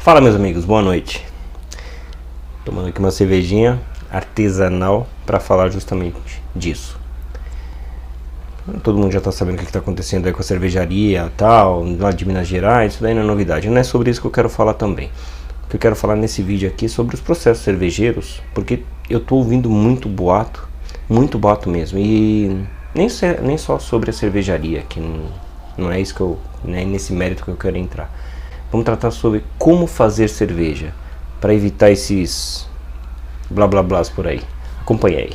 Fala, meus amigos, boa noite. Tomando aqui uma cervejinha artesanal para falar justamente disso. Todo mundo já está sabendo o que está acontecendo aí com a cervejaria tal, lá de Minas Gerais. Isso daí não é novidade, não é sobre isso que eu quero falar também. O que eu quero falar nesse vídeo aqui é sobre os processos cervejeiros, porque eu estou ouvindo muito boato mesmo, e nem só sobre a cervejaria, que não é isso que eu, não é nesse mérito que eu quero entrar. Vamos tratar sobre como fazer cerveja, para evitar esses blá blá blás por aí. Acompanhe aí.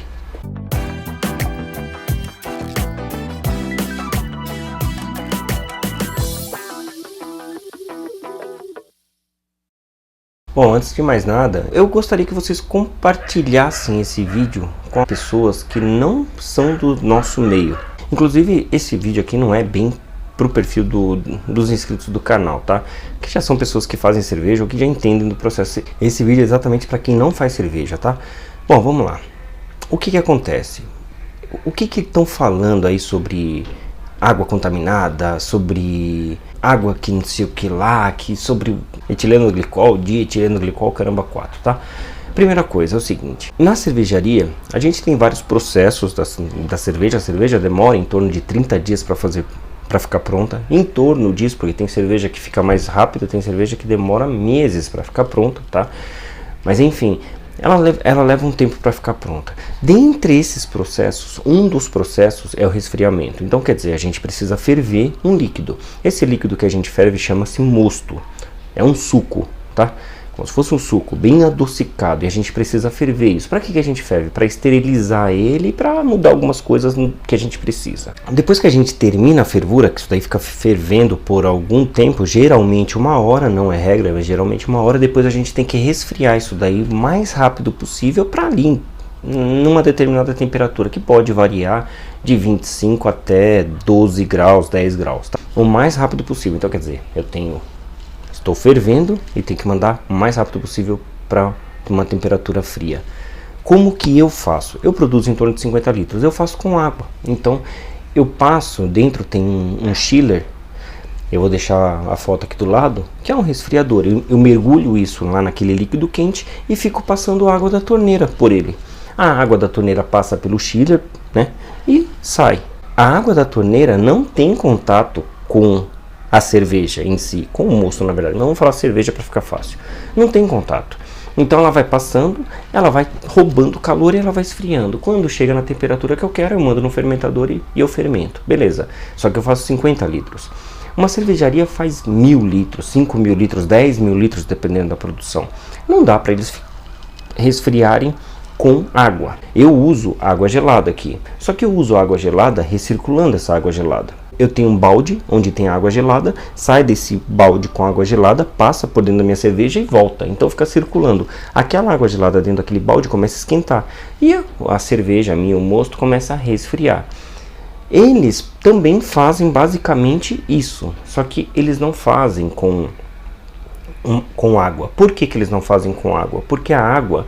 Bom, antes de mais nada, eu gostaria que vocês compartilhassem esse vídeo com pessoas que não são do nosso meio. Inclusive, esse vídeo aqui não é bem pro perfil dos inscritos do canal, tá? Que já são pessoas que fazem cerveja ou que já entendem do processo. Esse vídeo é exatamente para quem não faz cerveja, tá? Bom, vamos lá. O que acontece? O que estão falando aí sobre água contaminada, sobre água que não sei o que lá, que sobre etileno glicol, dietileno glicol, caramba 4, tá? Primeira coisa é o seguinte, na cervejaria a gente tem vários processos da cerveja. A cerveja demora em torno de 30 dias para ficar pronta, em torno disso, porque tem cerveja que fica mais rápida, tem cerveja que demora meses para ficar pronta, tá? Mas enfim, ela leva um tempo para ficar pronta. Dentre esses processos, um dos processos é o resfriamento. Então quer dizer, a gente precisa ferver um líquido. Esse líquido que a gente ferve chama-se mosto. É um suco, tá? Como se fosse um suco bem adocicado, e a gente precisa ferver isso. Para que a gente ferve? Para esterilizar ele e para mudar algumas coisas que a gente precisa. Depois que a gente termina a fervura, que isso daí fica fervendo por algum tempo, geralmente 1 hora, não é regra, mas geralmente 1 hora, depois a gente tem que resfriar isso daí o mais rápido possível para ali, numa determinada temperatura, que pode variar de 25 até 12 graus, 10 graus, tá? O mais rápido possível. Então quer dizer, estou fervendo e tenho que mandar o mais rápido possível para uma temperatura fria. Como que eu faço? Eu produzo em torno de 50 litros. Eu faço com água. Então eu passo, dentro tem um chiller. Eu vou deixar a foto aqui do lado, que é um resfriador. Eu mergulho isso lá naquele líquido quente e fico passando água da torneira por ele. A água da torneira passa pelo chiller, né, e sai. A água da torneira não tem contato com a cerveja em si, com o mosto, na verdade. Não vamos falar cerveja para ficar fácil. Não tem contato. Então ela vai passando, ela vai roubando calor e ela vai esfriando. Quando chega na temperatura que eu quero, eu mando no fermentador e eu fermento. Beleza. Só que eu faço 50 litros. Uma cervejaria faz 1.000 litros, 5.000 litros, 10.000 litros, dependendo da produção. Não dá para eles resfriarem com água. Eu uso água gelada aqui. Só que eu uso água gelada recirculando essa água gelada. Eu tenho um balde onde tem água gelada, sai desse balde com água gelada, passa por dentro da minha cerveja e volta. Então fica circulando. Aquela água gelada dentro daquele balde começa a esquentar. E a cerveja, o mosto, começa a resfriar. Eles também fazem basicamente isso. Só que eles não fazem com água. Por que eles não fazem com água? Porque a água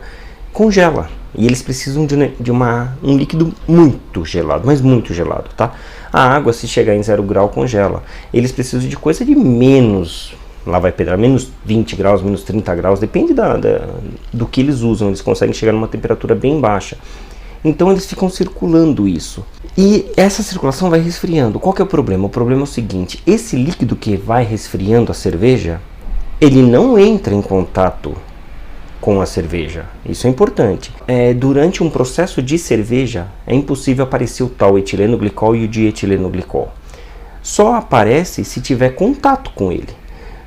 congela. E eles precisam de um líquido muito gelado, mas muito gelado, tá? A água, se chegar em 0 grau, congela. Eles precisam de coisa de menos, lá vai pedrar, menos 20 graus, menos 30 graus, depende do que eles usam. Eles conseguem chegar numa temperatura bem baixa. Então eles ficam circulando isso. E essa circulação vai resfriando. Qual que é o problema? O problema é o seguinte, esse líquido que vai resfriando a cerveja, ele não entra em contato com a cerveja. Isso é importante. Durante um processo de cerveja é impossível aparecer o tal etileno glicol e o dietileno glicol. Só aparece se tiver contato com ele.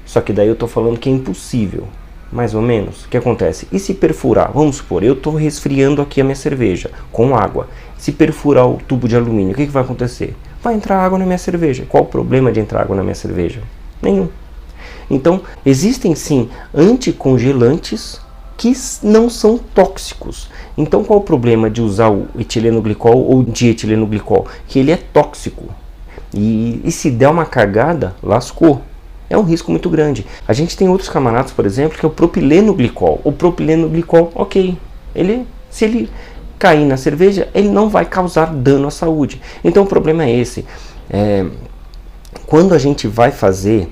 Só que daí eu estou falando que é impossível, mais ou menos. O que acontece? E se perfurar? Vamos supor, eu estou resfriando aqui a minha cerveja com água. Se perfurar o tubo de alumínio, o que vai acontecer? Vai entrar água na minha cerveja. Qual o problema de entrar água na minha cerveja? Nenhum. Então, existem sim anticongelantes que não são tóxicos. Então qual o problema de usar o etileno glicol ou dietileno glicol? Que ele é tóxico. E se der uma cagada, lascou. É um risco muito grande. A gente tem outros camaradas, por exemplo, que é o propileno glicol. O propileno glicol, ok. Se ele cair na cerveja, ele não vai causar dano à saúde. Então o problema é esse. Quando a gente vai fazer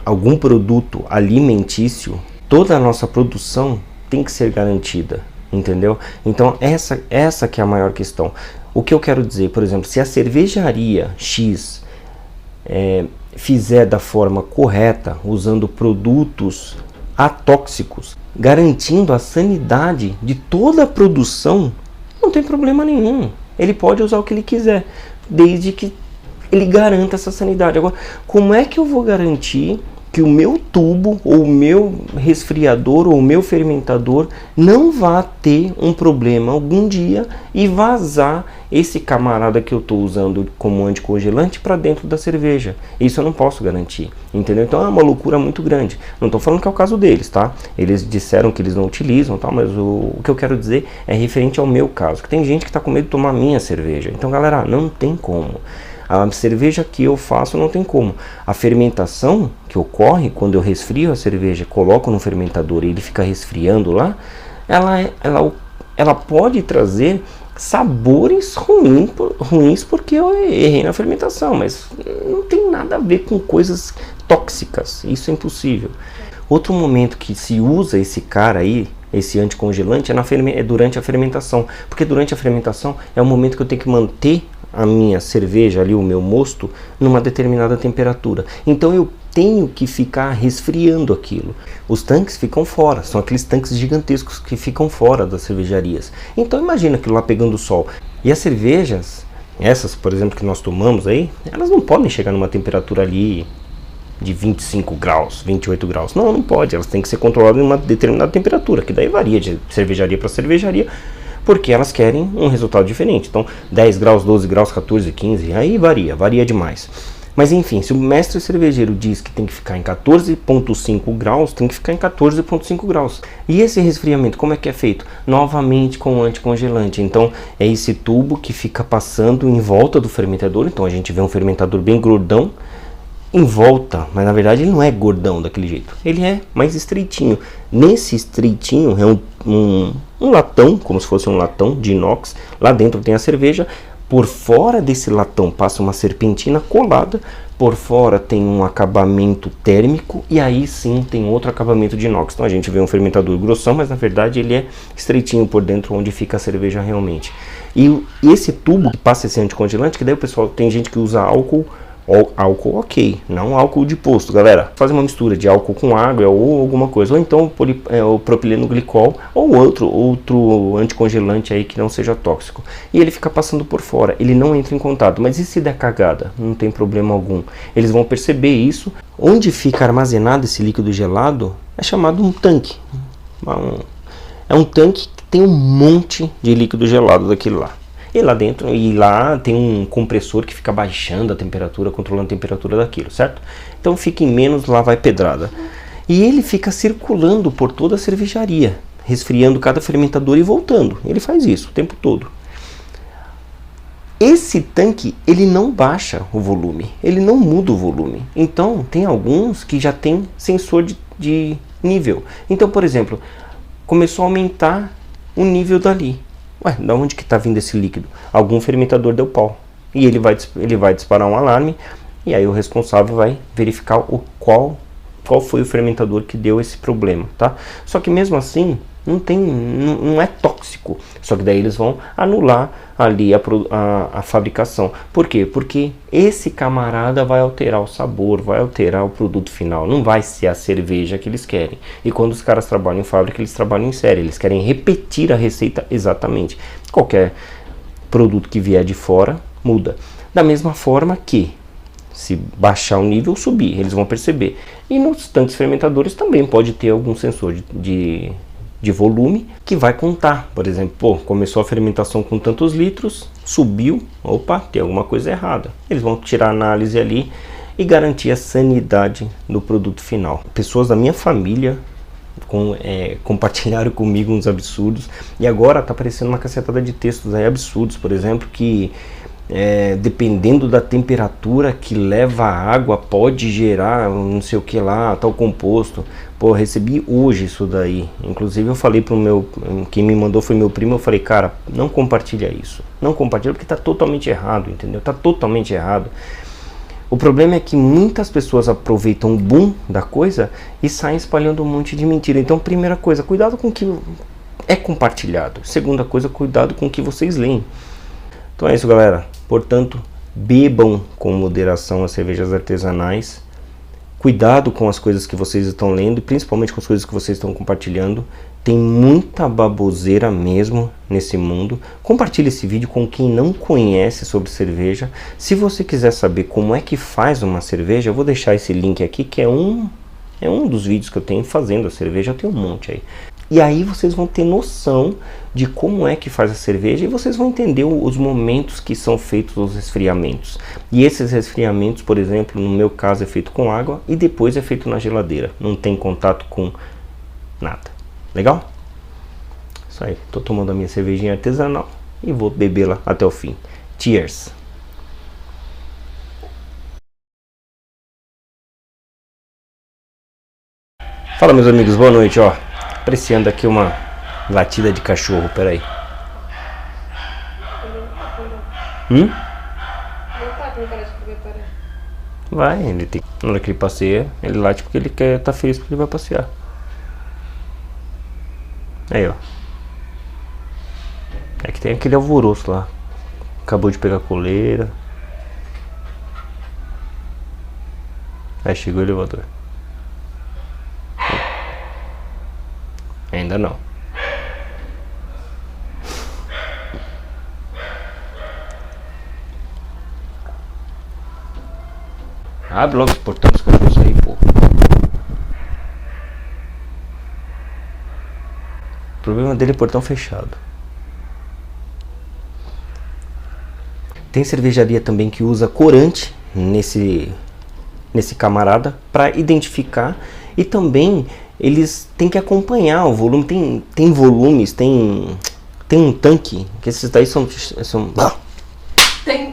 algum produto alimentício, toda a nossa produção tem que ser garantida, entendeu? Então essa que é a maior questão. O que eu quero dizer, por exemplo, se a cervejaria X fizer da forma correta, usando produtos atóxicos, garantindo a sanidade de toda a produção, não tem problema nenhum. Ele pode usar o que ele quiser, desde que ele garanta essa sanidade. Agora, como é que eu vou garantir que o meu tubo, ou o meu resfriador, ou o meu fermentador não vá ter um problema algum dia e vazar esse camarada que eu estou usando como anticongelante para dentro da cerveja? Isso eu não posso garantir, entendeu? Então é uma loucura muito grande. Não estou falando que é o caso deles, tá? Eles disseram que eles não utilizam, tá? Mas o que eu quero dizer é referente ao meu caso, que tem gente que está com medo de tomar minha cerveja. Então, galera, não tem como. A cerveja que eu faço não tem como. A fermentação que ocorre quando eu resfrio a cerveja, coloco no fermentador e ele fica resfriando lá, ela pode trazer sabores ruins porque eu errei na fermentação, mas não tem nada a ver com coisas tóxicas. Isso é impossível. Outro momento que se usa esse cara aí, esse anticongelante, é durante a fermentação, porque durante a fermentação é o momento que eu tenho que manter a minha cerveja ali, o meu mosto, numa determinada temperatura. Então eu tenho que ficar resfriando aquilo. Os tanques ficam fora, são aqueles tanques gigantescos que ficam fora das cervejarias. Então imagina aquilo lá pegando sol. E as cervejas, essas por exemplo que nós tomamos aí, elas não podem chegar numa temperatura ali de 25 graus, 28 graus. Não pode, elas têm que ser controladas em uma determinada temperatura, que daí varia de cervejaria para cervejaria, porque elas querem um resultado diferente. Então 10 graus, 12 graus, 14, 15, aí varia demais. Mas enfim, se o mestre cervejeiro diz que tem que ficar em 14,5 graus, tem que ficar em 14,5 graus. E esse resfriamento, como é que é feito? Novamente com o anticongelante. Então é esse tubo que fica passando em volta do fermentador. Então a gente vê um fermentador bem gordão em volta, mas na verdade ele não é gordão daquele jeito, ele é mais estreitinho. Nesse estreitinho é um latão, como se fosse um latão de inox. Lá dentro tem a cerveja, por fora desse latão passa uma serpentina colada, por fora tem um acabamento térmico e aí sim tem outro acabamento de inox. Então a gente vê um fermentador grossão, mas na verdade ele é estreitinho por dentro, onde fica a cerveja realmente. E esse tubo que passa esse anticongelante, que daí o pessoal, tem gente que usa álcool ok, não álcool de posto, galera. Faz uma mistura de álcool com água ou alguma coisa, ou então o propileno glicol ou outro anticongelante aí que não seja tóxico. E ele fica passando por fora, ele não entra em contato. Mas e se der cagada? Não tem problema algum. Eles vão perceber isso. Onde fica armazenado esse líquido gelado é chamado um tanque. É um tanque que tem um monte de líquido gelado daquele lá. E lá dentro, tem um compressor que fica baixando a temperatura, controlando a temperatura daquilo, certo? Então fica em menos, lá vai pedrada. E ele fica circulando por toda a cervejaria, resfriando cada fermentador e voltando. Ele faz isso o tempo todo. Esse tanque, ele não baixa o volume, ele não muda o volume. Então tem alguns que já tem sensor de nível. Então, por exemplo, começou a aumentar o nível dali. Ué, da onde que está vindo esse líquido? Algum fermentador deu pau. E ele vai disparar um alarme. E aí o responsável vai verificar qual foi o fermentador que deu esse problema, tá? Só que mesmo assim, não é tóxico. Só que daí eles vão anular ali a fabricação. Por quê? Porque esse camarada vai alterar o sabor, vai alterar o produto final. Não vai ser a cerveja que eles querem. E quando os caras trabalham em fábrica, eles trabalham em série. Eles querem repetir a receita exatamente. Qualquer produto que vier de fora, muda. Da mesma forma que, se baixar o nível, subir, eles vão perceber. E nos tanques fermentadores também pode ter algum sensor de volume que vai contar. Por exemplo, começou a fermentação com tantos litros, subiu, opa, tem alguma coisa errada. Eles vão tirar a análise ali e garantir a sanidade do produto final. Pessoas da minha família compartilharam comigo uns absurdos, e agora tá aparecendo uma cacetada de textos aí absurdos, por exemplo, que dependendo da temperatura que leva a água, pode gerar não sei o que lá, tal composto. Pô, recebi hoje isso daí. Inclusive eu falei pro quem me mandou foi meu primo. Eu falei, cara, não compartilha isso. Não compartilha porque tá totalmente errado, entendeu? Tá totalmente errado. O problema é que muitas pessoas aproveitam o boom da coisa e saem espalhando um monte de mentira. Então, primeira coisa, cuidado com o que é compartilhado. Segunda coisa, cuidado com o que vocês leem. Então é isso, galera. Portanto, bebam com moderação as cervejas artesanais. Cuidado com as coisas que vocês estão lendo e principalmente com as coisas que vocês estão compartilhando. Tem muita baboseira mesmo nesse mundo. Compartilhe esse vídeo com quem não conhece sobre cerveja. Se você quiser saber como é que faz uma cerveja, eu vou deixar esse link aqui, que é um dos vídeos que eu tenho fazendo a cerveja. Eu tenho um monte aí. E aí vocês vão ter noção de como é que faz a cerveja e vocês vão entender os momentos que são feitos os resfriamentos. E esses resfriamentos, por exemplo, no meu caso é feito com água e depois é feito na geladeira. Não tem contato com nada. Legal? Isso aí. Tô tomando a minha cervejinha artesanal e vou bebê-la até o fim. Cheers! Fala, meus amigos, boa noite, ó. Apreciando aqui uma latida de cachorro, peraí. Não tá com cara de que vai parar. Vai, ele tem. Na hora que ele passeia, ele late porque ele quer tá feliz porque ele vai passear. Aí, ó. É que tem aquele alvoroço lá. Acabou de pegar a coleira. Aí chegou o elevador. Ainda não. Abre logo os portões dos cachorros aí, pô. O problema dele é portão fechado. Tem cervejaria também que usa corante nesse camarada para identificar, e também eles têm que acompanhar o volume. Tem volumes, tem um tanque que esses daí são Tem.